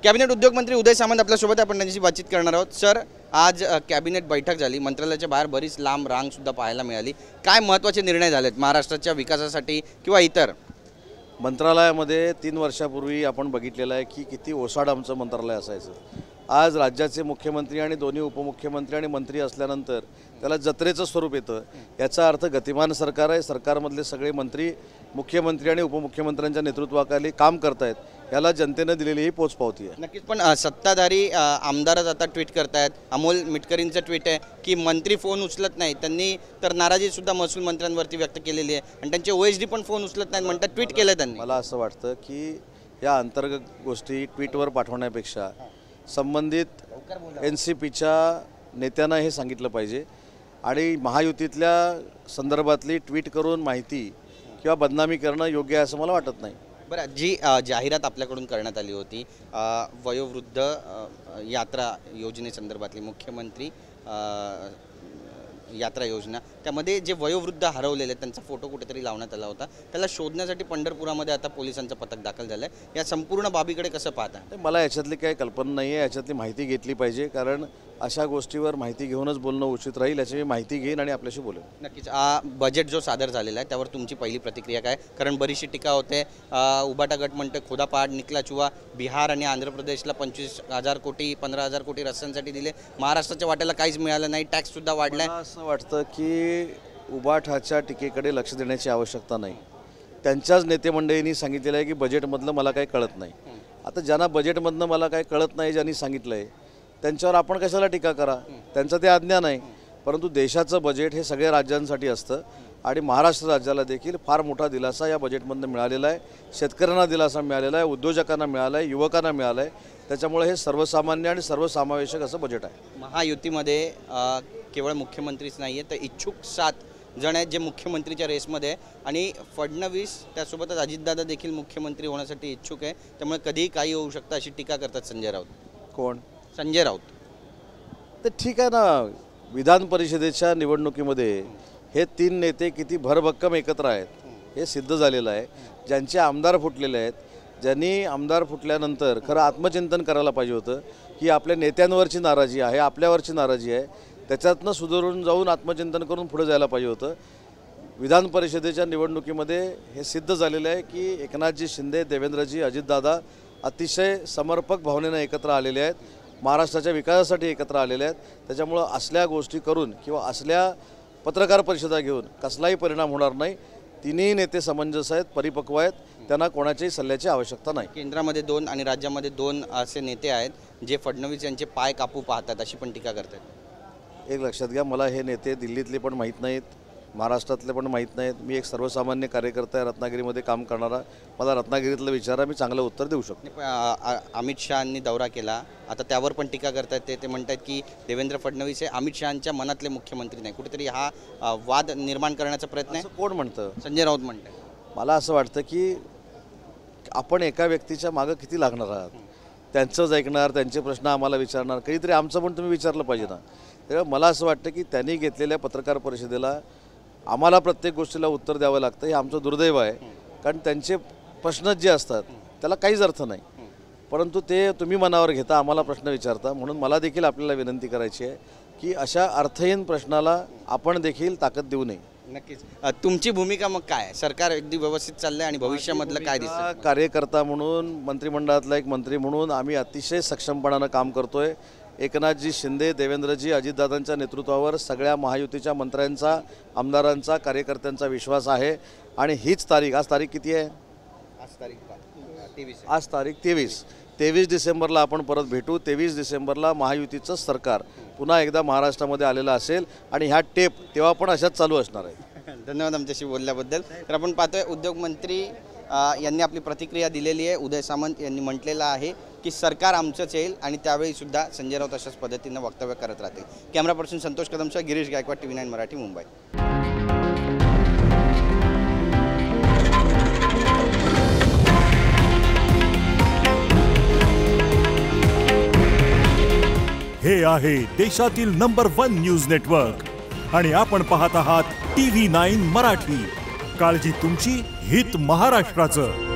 Cabinet उद्योग मंत्री उदय सामंत आपल्यासोबत आपण त्यांच्याशी बातचीत करणार आहोत। सर, आज कॅबिनेट बैठक झाली, मंत्रालयाच्या बाहेर बरीच लांब रांग सुद्धा पाहायला मिळाली। काय महत्त्वाचे निर्णय झालेत महाराष्ट्राच्या विकासासाठी किंवा इतर? मंत्रालयामध्ये 3 वर्षापूर्वी आपण बघितलेलं आहे की किती ओसाड आमचं मंत्रालय असायचं। आज राज्याचे मुख्यमंत्री आणि दोन्ही उपमुख्यमंत्री आणि मंत्री असल्यानंतर त्याला जत्रेचं स्वरूप येतं। याचा अर्थ गतिमान सरकार आहे। सरकारमधले सगळे मंत्री मुख्यमंत्री आणि उपमुख्यमंत्र्यांच्या नेतृत्वाखाली काम करतायत, याला जनतेनं दिलेली ही पोचपावती आहे। नक्कीच, पण सत्ताधारी आमदारच आता ट्विट करतायत। अमोल मिटकरींचं ट्विट आहे की मंत्री फोन उचलत नाही, त्यांनी तर नाराजी सुद्धा महसूल मंत्र्यांवरती व्यक्त केलेली आहे आणि त्यांचे ओएसडी पण फोन उचलत नाहीत म्हणतात, ट्विट केलं त्यांनी। मला असं वाटतं की या अंतर्गत गोष्टी ट्विटवर पाठवण्यापेक्षा संबंधित NCPच्या नेत्यांना हे सांगितलं पाहिजे आणि महायुतीतल्या संदर्भातली ट्विट करून माहिती किंवा बदनामी करणं योग्य आहे असं मला वाटत नाही। बरं, जी जाहिरात आपल्याकडून करण्यात आली होती वयोवृद्ध यात्रा योजनेसंदर्भातली मुख्यमंत्री यात्रा योजना, त्यामध्ये जे वयोवृद्ध हरवलेले त्यांचा फोटो कुठेतरी लावण्यात आला होता, त्याला शोधण्यासाठी पंढरपुरामध्ये आता पोलिसांचं पथक दाखल झालं आहे। या संपूर्ण बाबीकडे कसं पाहता? मला याच्यातली काही कल्पना नाही आहे, याच्यातली माहिती घेतली पाहिजे, कारण अशा गोष्टीवर माहिती घेऊनच बोलणं उचित राहील। याची मी माहिती घेईन आणि आपल्याशी बोलेन। नक्कीच, बजेट जो सादर झालेला आहे त्यावर तुमची पहिली प्रतिक्रिया काय? कारण बरीचशी टीका होते, उबाटा गट म्हणते खोदा पहाड निकला चुवा, बिहार आणि आंध्र प्रदेशला 25,000 कोटी 15,000 कोटी रस्त्यांसाठी दिले, महाराष्ट्राच्या वाट्याला काहीच मिळालं नाही, टॅक्ससुद्धा वाढलाय। असं वाटतं की उबाठाच्या टीकेकडे लक्ष देण्याची आवश्यकता नाही। त्यांच्याच नेते मंडळींनी सांगितलेलं आहे की बजेटमधलं मला काही कळत नाही। आता ज्यांना बजेटमधनं मला काही कळत नाही ज्यांनी सांगितलं आहे त्यांच्यावर आपण कशाला टीका करा, त्यांचं ते अज्ञान आहे। परंतु देशाचं बजेट हे सगळ्या राज्यांसाठी असतं आणि महाराष्ट्र राज्याला देखील फार मोठा दिलासा या बजेटमधनं मिळालेला आहे। शेतकऱ्यांना दिलासा मिळालेला आहे, उद्योजकांना मिळाला आहे, युवकांना मिळाला आहे। त्याच्यामुळे हे सर्वसामान्य आणि सर्वसमावेशक असं बजेट आहे। महायुतीमध्ये केवळ मुख्यमंत्रीच नाही आहे तर इच्छुक 7 जण आहेत जे मुख्यमंत्रीच्या रेसमध्ये आणि फडणवीस त्यासोबतच अजितदादा देखील मुख्यमंत्री होण्यासाठी इच्छुक आहे, त्यामुळे कधीही काही होऊ शकतं अशी टीका करतात संजय राऊत। कोण? संजय राऊत। तर ठीक आहे ना, विधान परिषदेच्या निवडणुकीमध्ये हे 3 नेते किती भरभक्कम एकत्र आहेत हे सिद्ध झालेलं आहे। ज्यांचे आमदार फुटलेले आहेत, ज्यांनी आमदार फुटल्यानंतर खरं आत्मचिंतन करायला पाहिजे होतं की आपल्या नेत्यांवरची नाराजी आहे, आपल्यावरची नाराजी आहे, त्याच्यातनं सुधारून जाऊन आत्मचिंतन करून पुढे जायला पाहिजे होतं। विधान परिषदेच्या निवडणुकीमध्ये हे सिद्ध झालेलं आहे की एकनाथजी शिंदे, देवेंद्रजी, अजितदादा अतिशय समर्पक भावनेनं एकत्र आलेले आहेत, महाराष्ट्राच्या विकासासाठी एकत्र आलेले आहेत। त्याच्यामुळं असल्या गोष्टी करून किंवा असल्या पत्रकार परिषदा घेऊन कसलाही परिणाम होणार नाही। तिन्ही नेते समंजस आहेत, परिपक्व आहेत, त्यांना कोणाच्याही सल्ल्याची आवश्यकता नाही। केंद्रामध्ये 2 आणि राज्यामध्ये 2 असे नेते आहेत जे फडणवीस यांचे पाय कापू पाहतात अशी पण टीका करतात। एक लक्षात घ्या, मला हे नेते दिल्लीतले पण माहीत नाहीत, महाराष्ट्रातले पण माहीत नाहीत। मी एक सर्वसामान्य कार्यकर्ता आहे, रत्नागिरीमध्ये काम करणारा। मला रत्नागिरीतलं विचारा, मी चांगलं उत्तर देऊ शकतो। अमित शहांनी दौरा केला, आता त्यावर पण टीका करतात। ते म्हणतात की देवेंद्र फडणवीस हे अमित शहांच्या मनातले मुख्यमंत्री नाही, कुठेतरी हा वाद निर्माण करण्याचा प्रयत्न आहे। कोण म्हणतं? संजय राऊत म्हणतात। मला असं वाटतं की आपण एका व्यक्तीच्या मागं किती लागणार आहात, त्यांचंच ऐकणार, त्यांचे प्रश्न आम्हाला विचारणार, काहीतरी आमचं पण तुम्ही विचारलं पाहिजे ना। त्यामुळे मला असं वाटतं की त्यांनी घेतलेल्या पत्रकार परिषदेला आम्हाला प्रत्येक गोष्टीला उत्तर द्यावं लागतं, हे आमचं दुर्दैव आहे। कारण त्यांचे प्रश्न जे असतात त्याला काहीच अर्थ नाही, परंतु ते तुम्ही मनावर घेता, आम्हाला प्रश्न विचारता। म्हणून मला देखील आपल्याला विनंती करायची आहे की अशा अर्थहीन प्रश्नाला आपण देखील ताकद देऊ नये। नक्कीच, तुमची भूमिका मग काय? सरकार अगदी व्यवस्थित चाललंय आणि भविष्यामधलं काय दिसतं? कार्यकर्ता म्हणून, मंत्रिमंडळातला एक मंत्री म्हणून आम्ही अतिशय सक्षमपणानं काम करतोय। एकनाथजी शिंदे, देवेंद्रजी, अजितदादांच्या नेतृत्वावर सगळ्या महायुतीच्या मंत्र्यांचा, आमदारांचा, कार्यकर्त्यांचा विश्वास आहे आणि हीच तारीख, आज तारीख किती आहे? आज तारीख 23 डिसेंबरला आपण परत भेटू। 23 डिसेंबरला महायुतीचं सरकार पुन्हा एकदा महाराष्ट्रामध्ये आलेलं असेल आणि ह्या टेप तेव्हा पण अशाच चालू असणार आहे। धन्यवाद आमच्याशी बोलल्याबद्दल। तर आपण पाहतोय उद्योगमंत्री यांनी आपली प्रतिक्रिया दिलेली आहे। उदय सामंत यांनी म्हटलेलं आहे की सरकार आमचंच येईल आणि त्यावेळी सुद्धा संजय राऊत अशाच पद्धतीनं वक्तव्य करत राहतील। कॅमेरा पर्सन संतोष कदमसह गिरीश गायकवाड, TV9 मराठी, मुंबई। हे आहे देशातील नंबर 1 न्यूज नेटवर्क आणि आपण पाहत आहात TV9 मराठी। काळजी तुमची, हित महाराष्ट्राचं।